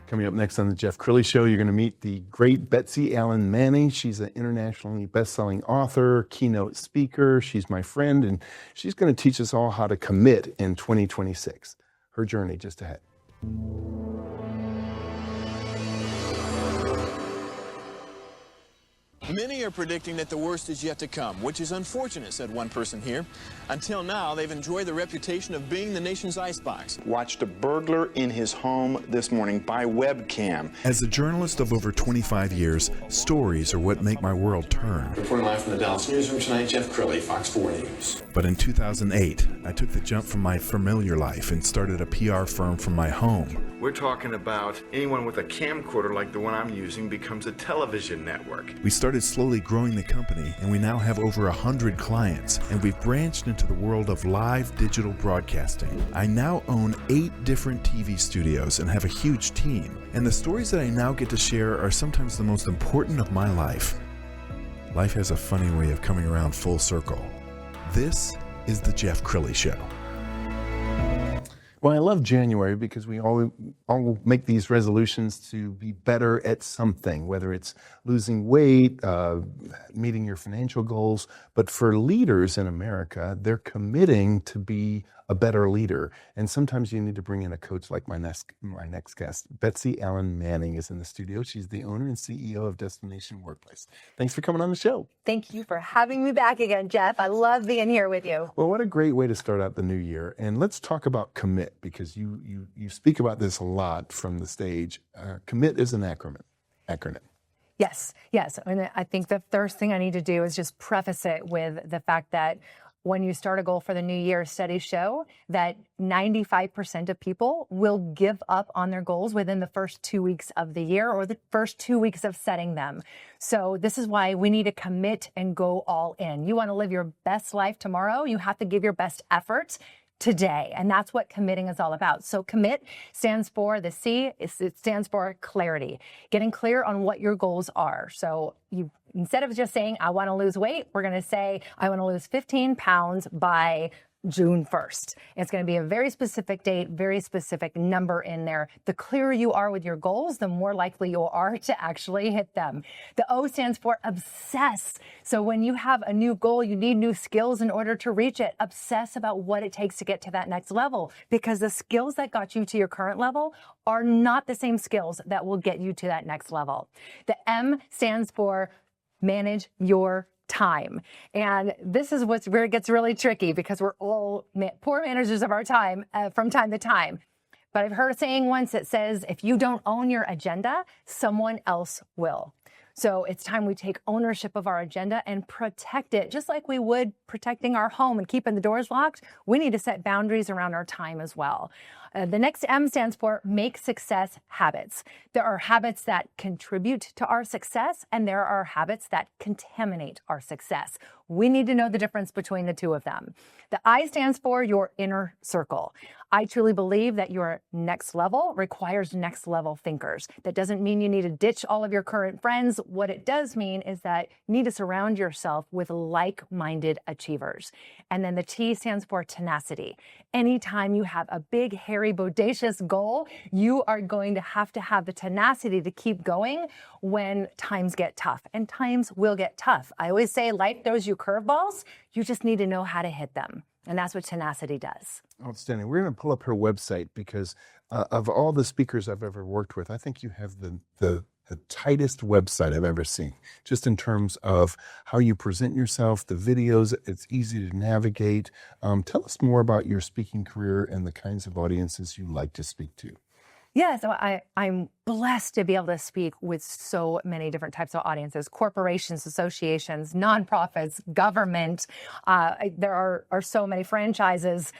Coming up next on the Jeff Crilley Show, you're going to meet the great Betsy Allen Manning. She's an internationally best-selling author, keynote speaker. She's my friend, and she's going to teach us all how to commit in 2026. Her journey just ahead. Many are predicting that the worst is yet to come, which is unfortunate, said one person here. Until now, they've enjoyed the reputation of being the nation's icebox. Watched a burglar in his home this morning by webcam. As a journalist of over 25 years, stories are what make my world turn. Reporting live from the Dallas newsroom tonight, Jeff Crilley, Fox 4 News. But in 2008, I took the jump from my familiar life and started a PR firm from my home. We're talking about anyone with a camcorder like the one I'm using becomes a television network. We started slowly growing the company, and we now have over 100 clients, and we've branched into the world of live digital broadcasting. I now own 8 different TV studios and have a huge team, and the stories that I now get to share are sometimes the most important of my life. Life has a funny way of coming around full circle. This is the Jeff Crilley Show. Well, I love January because we all make these resolutions to be better at something, whether it's losing weight, meeting your financial goals. But for leaders in America, they're committing to be a better leader. And sometimes you need to bring in a coach like my next guest. Betsy Allen Manning is in the studio. She's the owner and CEO of Destination Workplace. Thanks for coming on the show. Thank you for having me back again, Jeff. I love being here with you. Well, what a great way to start out the new year. And let's talk about commit, because you speak about this a lot from the stage. Commit is an acronym. Yes. And I think the first thing I need to do is just preface it with the fact that when you start a goal for the new year, studies show that 95% of people will give up on their goals within the first 2 weeks of the year or the first 2 weeks of setting them. So this is why we need to commit and go all in. You want to live your best life tomorrow, you have to give your best effort today. And that's what committing is all about. So commit stands for the C, it stands for clarity, getting clear on what your goals are. So you, instead of just saying, I want to lose weight, we're going to say, I want to lose 15 pounds by June 1st. It's going to be a very specific date, very specific number in there. The clearer you are with your goals, the more likely you are to actually hit them. The O stands for obsess. So when you have a new goal, you need new skills in order to reach it. Obsess about what it takes to get to that next level, because the skills that got you to your current level are not the same skills that will get you to that next level. The M stands for manage your time. And this is where it gets really tricky, because we're all poor managers of our time from time to time. But I've heard a saying once that says, if you don't own your agenda, someone else will. So it's time we take ownership of our agenda and protect it, just like we would protecting our home and keeping the doors locked. We need to set boundaries around our time as well. The next M stands for make success habits. There are habits that contribute to our success, and there are habits that contaminate our success. We need to know the difference between the two of them. The I stands for your inner circle. I truly believe that your next level requires next level thinkers. That doesn't mean you need to ditch all of your current friends. What it does mean is that you need to surround yourself with like-minded achievers. And then the T stands for tenacity. Anytime you have a big, hairy, bodacious goal, you are going to have the tenacity to keep going when times get tough. And times will get tough. I always say life throws you curveballs. You just need to know how to hit them. And that's what tenacity does. Outstanding. We're going to pull up her website because of all the speakers I've ever worked with, I think you have the tightest website I've ever seen, just in terms of how you present yourself, the videos. It's easy to navigate. Tell us more about your speaking career and the kinds of audiences you like to speak to. Yeah, so I'm blessed to be able to speak with so many different types of audiences, corporations, associations, nonprofits, government. There are so many franchises.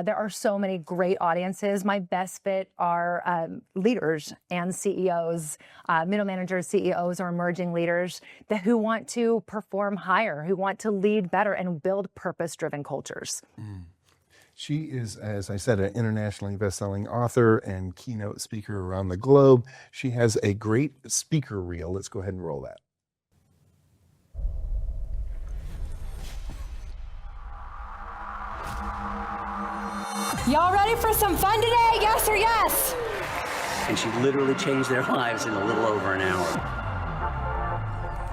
There are so many great audiences. My best fit are leaders and CEOs, middle managers, CEOs, or emerging leaders who want to perform higher, who want to lead better and build purpose-driven cultures. She is, as I said, an internationally best-selling author and keynote speaker around the globe. She has a great speaker reel. Let's go ahead and roll that. Y'all ready for some fun today? Yes or yes? and she literally changed their lives in a little over an hour.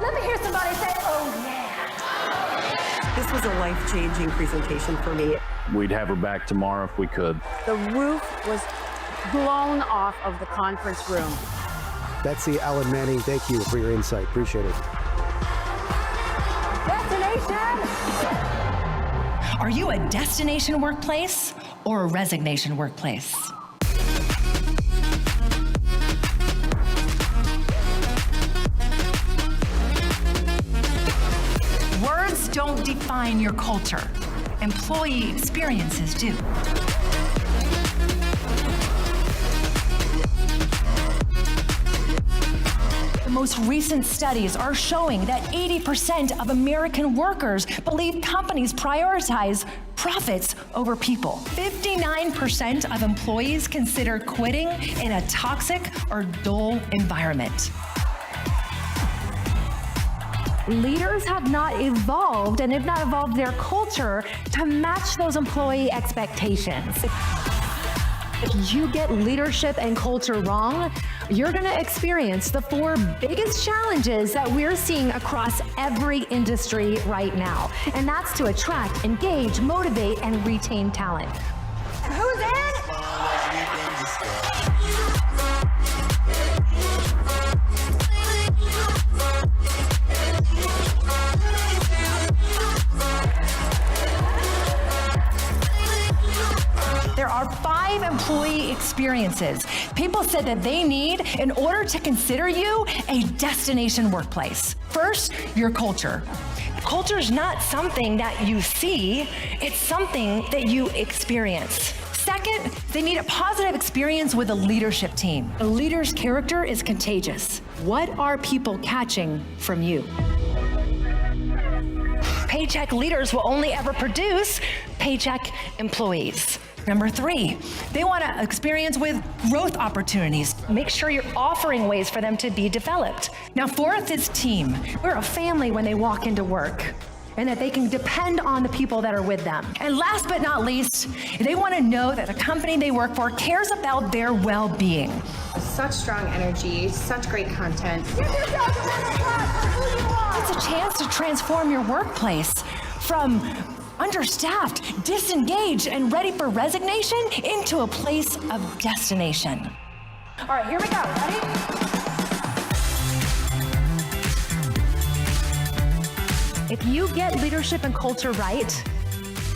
Let me hear somebody say, oh yeah. This was a life-changing presentation for me. We'd have her back tomorrow if we could. The roof was blown off of the conference room. Betsy Allen Manning, thank you for your insight. Appreciate it. Destination! Are you a destination workplace or a resignation workplace? Words don't define your culture. Employee experiences do. The most recent studies are showing that 80% of American workers believe companies prioritize profits over people. 59% of employees consider quitting in a toxic or dull environment. Leaders have not evolved and have not evolved their culture to match those employee expectations. If you get leadership and culture wrong, you're going to experience the 4 biggest challenges that we're seeing across every industry right now. And that's to attract, engage, motivate, and retain talent. Who's in? There are 5 employee experiences people said that they need in order to consider you a destination workplace. First, your culture. Culture is not something that you see, it's something that you experience. Second, they need a positive experience with a leadership team. A leader's character is contagious. What are people catching from you? Paycheck leaders will only ever produce paycheck employees. Number 3, they want to experience with growth opportunities. Make sure you're offering ways for them to be developed. Now, 4th is team. We're a family when they walk into work, and that they can depend on the people that are with them. And last but not least, they want to know that the company they work for cares about their well-being. Such strong energy, such great content. It's a chance to transform your workplace from understaffed, disengaged, and ready for resignation into a place of destination. All right, here we go. Ready? If you get leadership and culture right,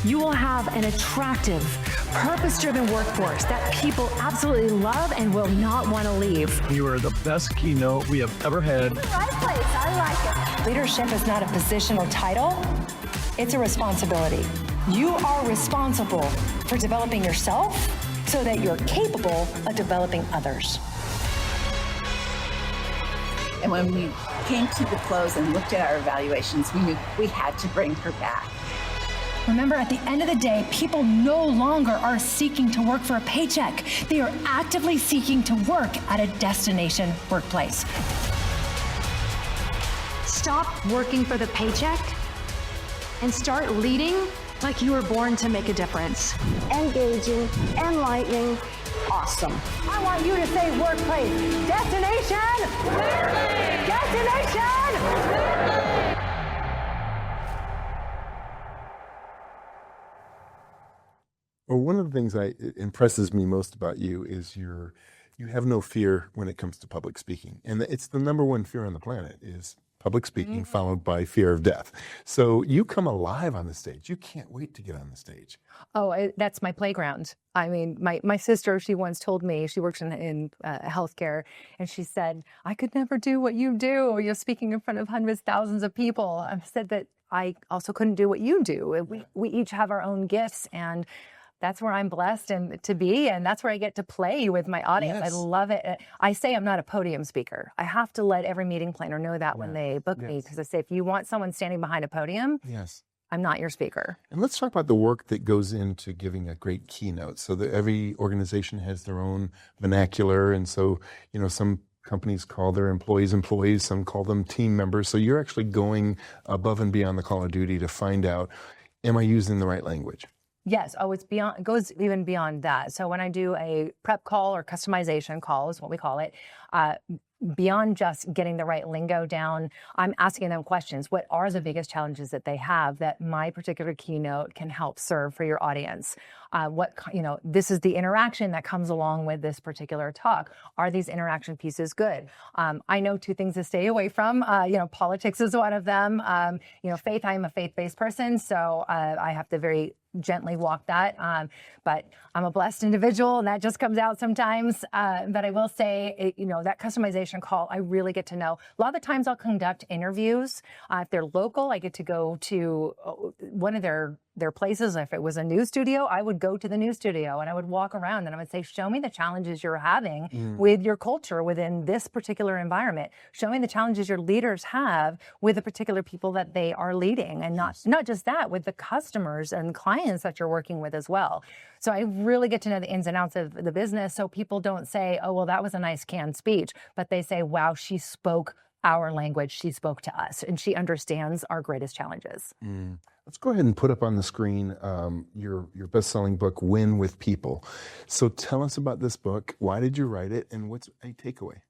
you will have an attractive, purpose-driven workforce that people absolutely love and will not want to leave. You are the best keynote we have ever had. The right place. I like it. Leadership is not a position or title. It's a responsibility. You are responsible for developing yourself so that you're capable of developing others. And when we came to the close and looked at our evaluations, we knew we had to bring her back. Remember, at the end of the day, people no longer are seeking to work for a paycheck. They are actively seeking to work at a destination workplace. Stop working for the paycheck and start leading like you were born to make a difference. Engaging, enlightening, awesome. I want you to say workplace. Destination! Workplace! Destination! Workplace! Well, one of the things that impresses me most about you is you have no fear when it comes to public speaking. And it's the number one fear on the planet is public speaking, followed by fear of death. So you come alive on the stage. You can't wait to get on the stage. Oh, that's my playground. I mean, my sister, she once told me, she works in healthcare, and she said, I could never do what you do. You're speaking in front of hundreds, thousands of people. I said that I also couldn't do what you do. We each have our own gifts, and that's where I'm blessed and to be, and that's where I get to play with my audience. Yes. I love it. I say I'm not a podium speaker. I have to let every meeting planner know that when they book me, because I say, if you want someone standing behind a podium, I'm not your speaker. And let's talk about the work that goes into giving a great keynote. So that every organization has their own vernacular, and so, some companies call their employees, some call them team members. So you're actually going above and beyond the call of duty to find out, am I using the right language? Yes. Oh, it goes even beyond that. So when I do a prep call or customization call is what we call it, beyond just getting the right lingo down, I'm asking them questions. What are the biggest challenges that they have that my particular keynote can help serve for your audience? This is the interaction that comes along with this particular talk. Are these interaction pieces good? I know 2 things to stay away from. Politics is one of them. Faith, I'm a faith-based person, so I have to very gently walk that. But I'm a blessed individual and that just comes out sometimes. But I will say, that customization call, I really get to know. A lot of the times I'll conduct interviews. If they're local, I get to go to one of their places. If it was a news studio, I would go to the news studio and I would walk around and I would say, show me the challenges you're having with your culture within this particular environment. Show me the challenges your leaders have with the particular people that they are leading. And not just that, with the customers and clients that you're working with as well. So I really get to know the ins and outs of the business. So people don't say, oh, well, that was a nice canned speech, but they say, wow, she spoke our language. She spoke to us and she understands our greatest challenges. Let's go ahead and put up on the screen your best-selling book, Win with People. So tell us about this book. Why did you write it, and what's a takeaway?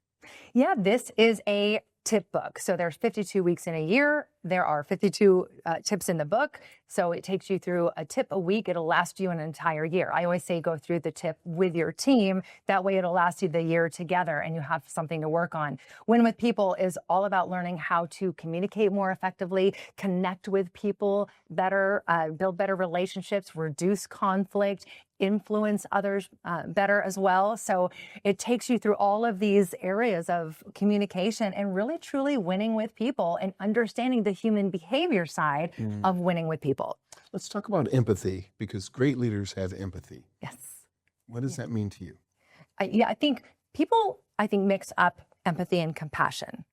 Yeah, this is a tip book. So there's 52 weeks in a year. There are 52 tips in the book. So it takes you through a tip a week. It'll last you an entire year. I always say go through the tip with your team. That way it'll last you the year together and you have something to work on. Win with People is all about learning how to communicate more effectively, connect with people better, build better relationships, reduce conflict, influence others better as well. So it takes you through all of these areas of communication and really truly winning with people and understanding the human behavior side of winning with people. Let's talk about empathy, because great leaders have empathy. Yes. What does that mean to you? I think people mix up empathy and compassion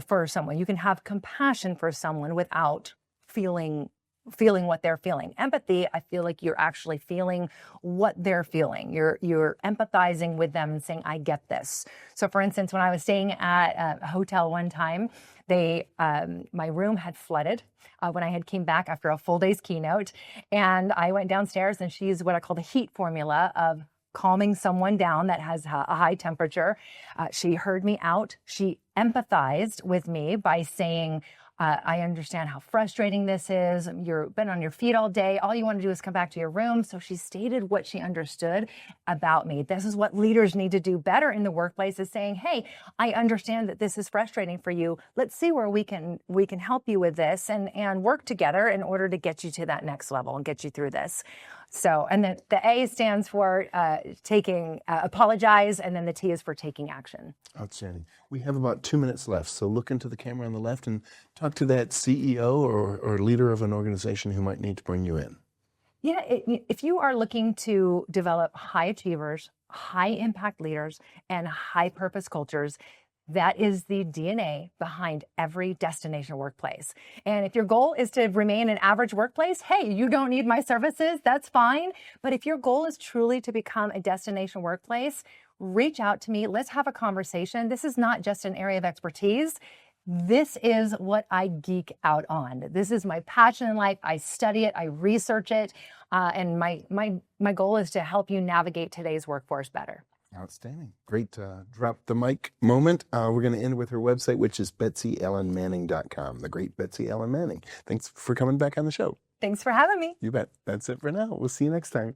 for someone. You can have compassion for someone without feeling what they're feeling. Empathy, I feel like you're actually feeling what they're feeling. You're empathizing with them and saying, I get this. So for instance, when I was staying at a hotel one time, my room had flooded when I had came back after a full day's keynote. And I went downstairs and she used what I call the heat formula of calming someone down that has a high temperature. She heard me out. She empathized with me by saying, I understand how frustrating this is. You've been on your feet all day. All you want to do is come back to your room. So she stated what she understood about me. This is what leaders need to do better in the workplace, is saying, hey, I understand that this is frustrating for you. Let's see where we can help you with this and work together in order to get you to that next level and get you through this. So, and the A stands for apologize, and then the T is for taking action. Outstanding. We have about 2 minutes left, so look into the camera on the left and talk to that CEO or leader of an organization who might need to bring you in. Yeah, if you are looking to develop high achievers, high impact leaders, and high purpose cultures, that is the DNA behind every destination workplace. And if your goal is to remain an average workplace, hey, you don't need my services, that's fine. But if your goal is truly to become a destination workplace, reach out to me. Let's have a conversation. This is not just an area of expertise. This is what I geek out on. This is my passion in life. I study it, I research it, and my goal is to help you navigate today's workforce better. Outstanding. Great drop the mic moment. We're going to end with her website, which is BetsyAllenManning.com. The great Betsy Allen Manning. Thanks for coming back on the show. Thanks for having me. You bet. That's it for now. We'll see you next time.